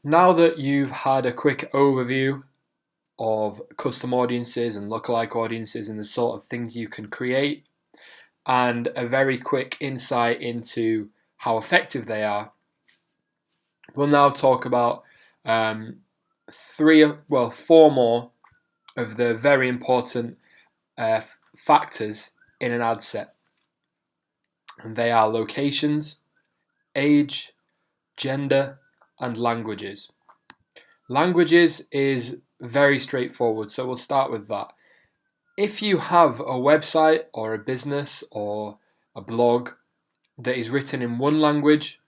Now that you've had a quick overview of custom audiences and lookalike audiences and the sort of things you can create, and a very quick insight into how effective they are, we'll now talk about four more of the very important factors in an ad set. And they are locations, age, gender, and languages. Languages is very straightforward, so we'll start with that. If you have a website or a business or a blog that is written in one language,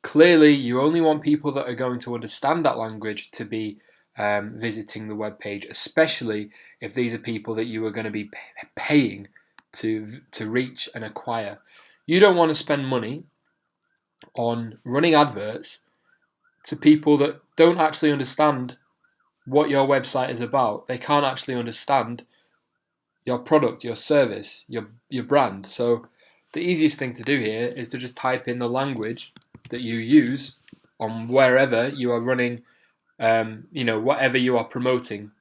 clearly you only want people that are going to understand that language to be visiting the web page, especially if these are people that you are going to be paying to reach and acquire. You don't want to spend money on running adverts to people that don't actually understand what your website is about. They can't actually understand your product, your service, your brand. So the easiest thing to do here is to just type in the language that you use on wherever you are running, whatever you are promoting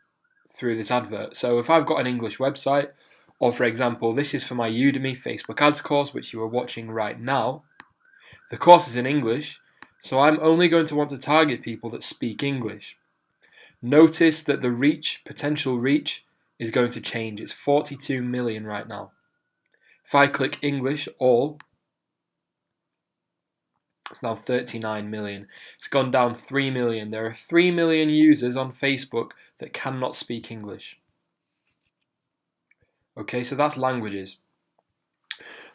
through this advert. So if I've got an English website, or for example, this is for my Udemy Facebook ads course, which you are watching right now. The course is in English, so I'm only going to want to target people that speak English. Notice that the potential reach, is going to change. It's 42 million right now. If I click English all, it's now 39 million. It's gone down 3 million. There are 3 million users on Facebook that cannot speak English. Okay, so that's languages.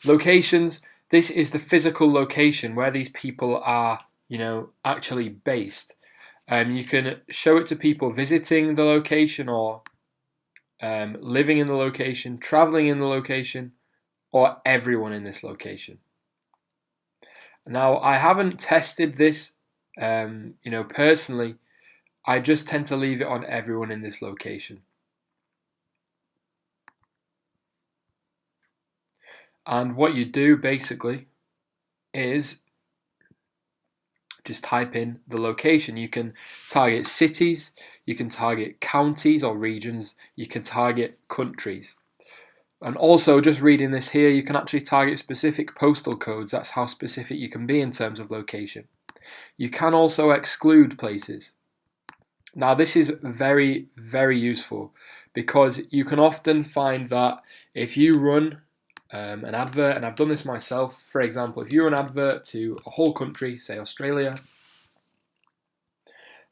Locations, this is the physical location where these people are, actually based. You can show it to people visiting the location or living in the location, traveling in the location, or everyone in this location. Now, I haven't tested this, personally. I just tend to leave it on everyone in this location. And what you do basically is just type in the location. You can target cities, you can target counties or regions, you can target countries. And also, just reading this here, you can actually target specific postal codes. That's how specific you can be in terms of location. You can also exclude places. Now, this is very, very useful because you can often find that if you run an advert, and I've done this myself, for example, if you run an advert to a whole country, say Australia,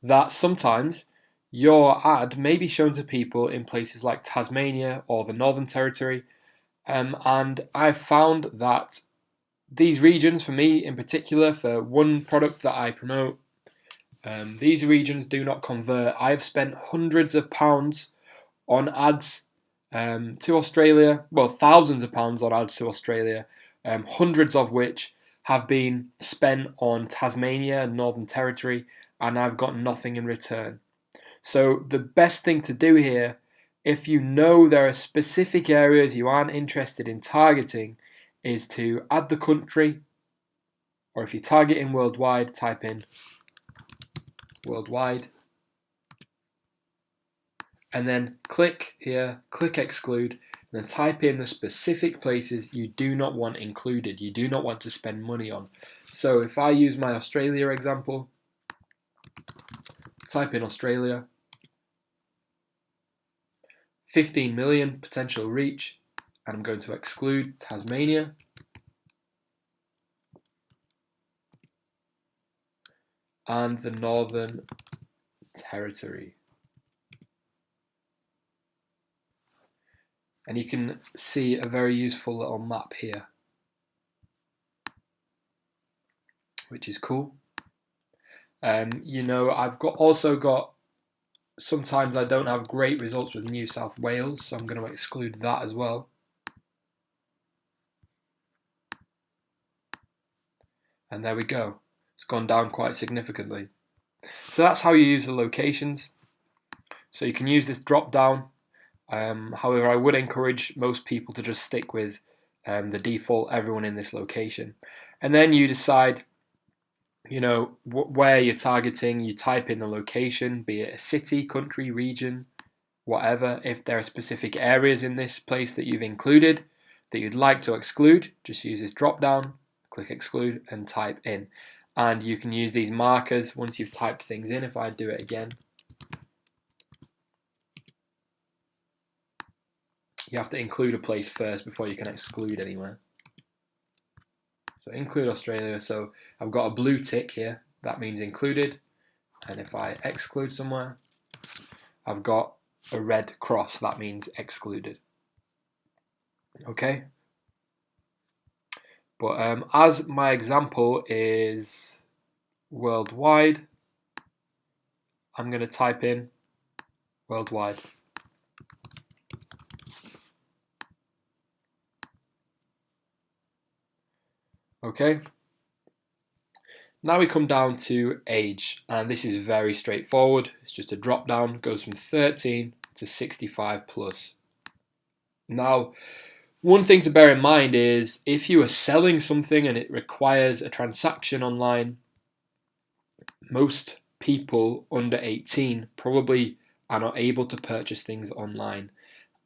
that sometimes your ad may be shown to people in places like Tasmania or the Northern Territory, and I've found that these regions, for me in particular, for one product that I promote, these regions do not convert. I've spent hundreds of pounds on ads to Australia, well, thousands of pounds on ads to Australia, hundreds of which have been spent on Tasmania and Northern Territory, and I've got nothing in return. So the best thing to do here, if you know there are specific areas you aren't interested in targeting, is to add the country, or if you're targeting worldwide, type in worldwide, and then click here, click exclude, and then type in the specific places you do not want included, you do not want to spend money on. So if I use my Australia example, type in Australia, 15 million potential reach, and I'm going to exclude Tasmania. And the Northern Territory. And you can see a very useful little map here, which is cool. I've also got, sometimes I don't have great results with New South Wales, so I'm going to exclude that as well. And there we go. It's gone down quite significantly. So that's how you use the locations. So you can use this drop down. However, I would encourage most people to just stick with the default everyone in this location. And then you decide where you're targeting, you type in the location, be it a city, country, region, whatever. If there are specific areas in this place that you've included that you'd like to exclude, just use this drop down, click exclude and type in. And you can use these markers once you've typed things in. If I do it again, you have to include a place first before you can exclude anywhere. So include Australia. So I've got a blue tick here. That means included. And if I exclude somewhere, I've got a red cross. That means excluded. Okay. But as my example is worldwide, I'm going to type in worldwide. Okay. Now we come down to age, and this is very straightforward. It's just a drop down, goes from 13 to 65 plus. Now, one thing to bear in mind is if you are selling something and it requires a transaction online, most people under 18 probably are not able to purchase things online.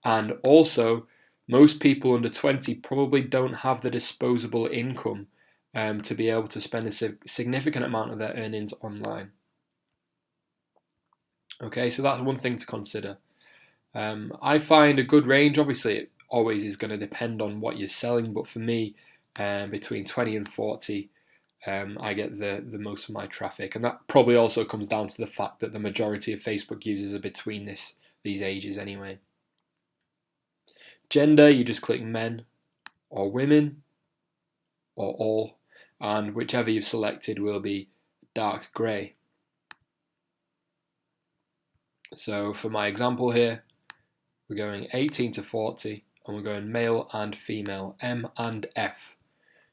And also, most people under 20 probably don't have the disposable income to be able to spend a significant amount of their earnings online. Okay, so that's one thing to consider. I find a good range, obviously it always is going to depend on what you're selling, but for me, between 20 and 40, I get the most of my traffic. And that probably also comes down to the fact that the majority of Facebook users are between these ages anyway. Gender, you just click men or women or all, and whichever you've selected will be dark grey. So for my example here, we're going 18 to 40 and we're going male and female, M and F.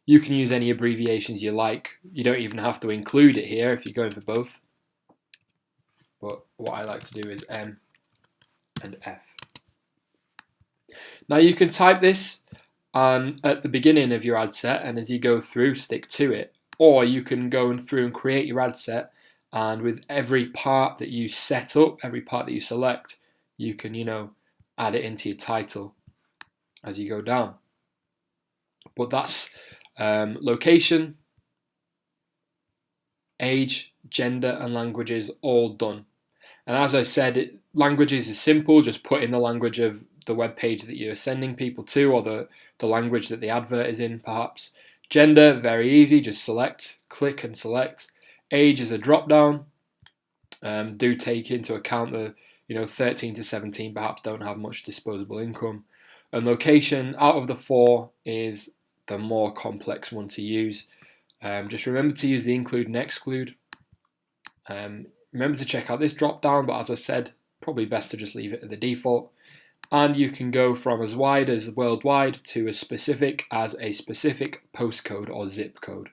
You can use any abbreviations you like. You don't even have to include it here if you're going for both. But what I like to do is M and F. Now you can type this at the beginning of your ad set, and as you go through, stick to it. Or you can go through and create your ad set, and with every part that you set up, every part that you select, you can, add it into your title as you go down. But that's location, age, gender, and languages all done. And as I said, languages is simple. Just put in the language of the web page that you're sending people to, or the language that the advert is in, perhaps. Gender, very easy. Just select, click and select. Age is a drop down. Do take into account the 13 to 17 perhaps don't have much disposable income. And location, out of the four, is the more complex one to use. Just remember to use the include and exclude. Remember to check out this drop down, but as I said, probably best to just leave it at the default. And you can go from as wide as worldwide to as specific as a specific postcode or zip code.